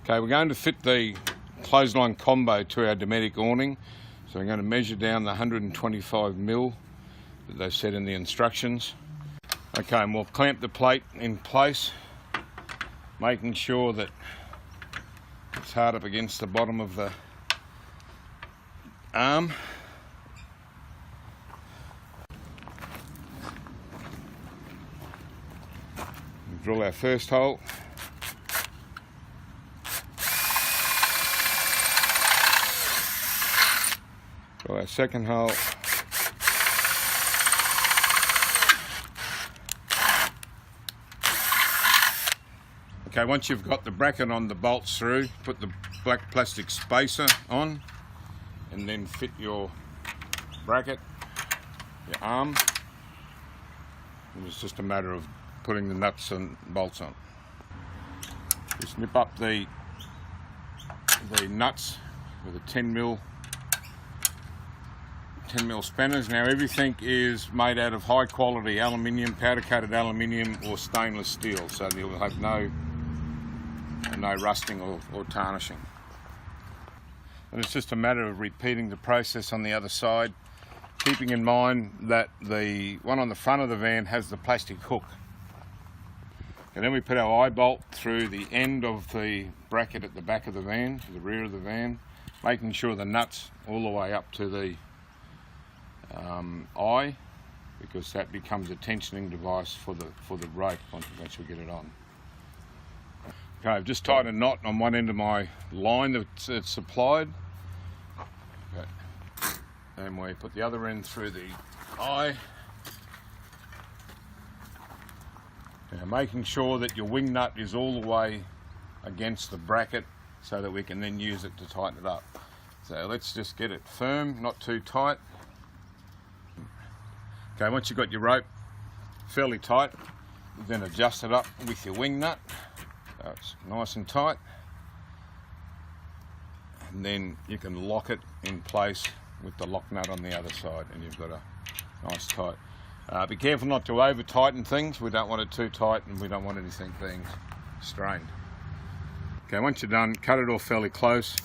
Okay, we're going to fit the Clotheline Combo to our Dometic awning. So I'm going to measure down the 125mm that they've said in the instructions. Okay, and we'll clamp the plate in place, making sure that it's hard up against the bottom of the arm. Drill our first hole. Drill our second hole. Okay, once you've got the bracket on the bolts through, put the black plastic spacer on and then fit your bracket, your arm. And it's just a matter of putting the nuts and bolts on. Just nip up the nuts with a 10mm spanners. Now everything is made out of high quality aluminium, powder coated aluminium or stainless steel, so you'll have no rusting or tarnishing. And it's just a matter of repeating the process on the other side, keeping in mind that the one on the front of the van has the plastic hook. And then we put our eye bolt through the end of the bracket at the back of the van, to the rear of the van, making sure the nuts all the way up to the eye, because that becomes a tensioning device for the rope once we get it on. Okay, I've just tied a knot on one end of my line that's supplied. Okay. And we put the other end through the eye. Now, making sure that your wing nut is all the way against the bracket so that we can then use it to tighten it up. So let's just get it firm, not too tight. Okay, once you've got your rope fairly tight, then adjust it up with your wing nut so it's nice and tight, and then you can lock it in place with the lock nut on the other side, and you've got a nice tight. Be careful not to over tighten things. We don't want it too tight and we don't want anything being strained. Okay, once you're done, cut it off fairly close.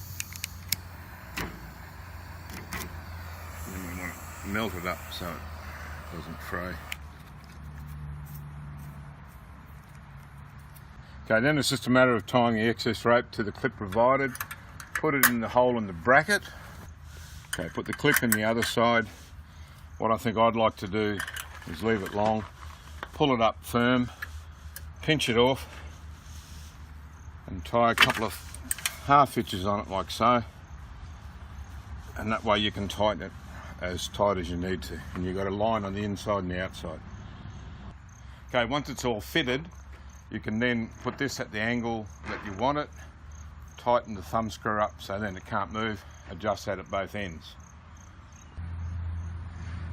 And then we want to melt it up so it doesn't fray. Okay, then it's just a matter of tying the excess rope to the clip provided, put it in the hole in the bracket. Okay, put the clip in the other side. What I think I'd like to do is leave it long, pull it up firm, pinch it off, and tie a couple of half hitches on it like so, and that way you can tighten it as tight as you need to, and you've got a line on the inside and the outside. Okay, once it's all fitted, you can then put this at the angle that you want it, tighten the thumb screw up so then it can't move, adjust that at both ends.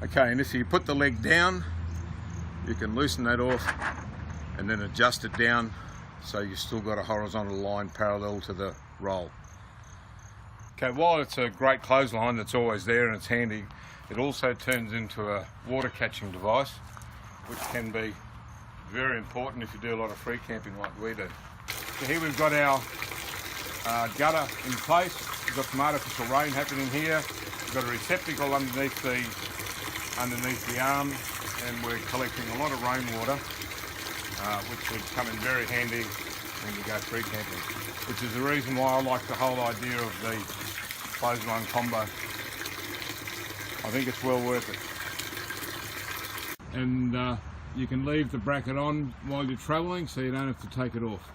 Okay, and if you put the leg down, you can loosen that off and then adjust it down so you've still got a horizontal line parallel to the roll. Okay, while it's a great clothesline that's always there and it's handy, it also turns into a water catching device, which can be very important if you do a lot of free camping like we do. So here we've got our gutter in place. We've got some artificial rain happening here. We've got a receptacle underneath the arm, and we're collecting a lot of rainwater, which would come in very handy when you go free camping, which is the reason why I like the whole idea of the Clothesline Combo. I think it's well worth it. And you can leave the bracket on while you're travelling, so you don't have to take it off.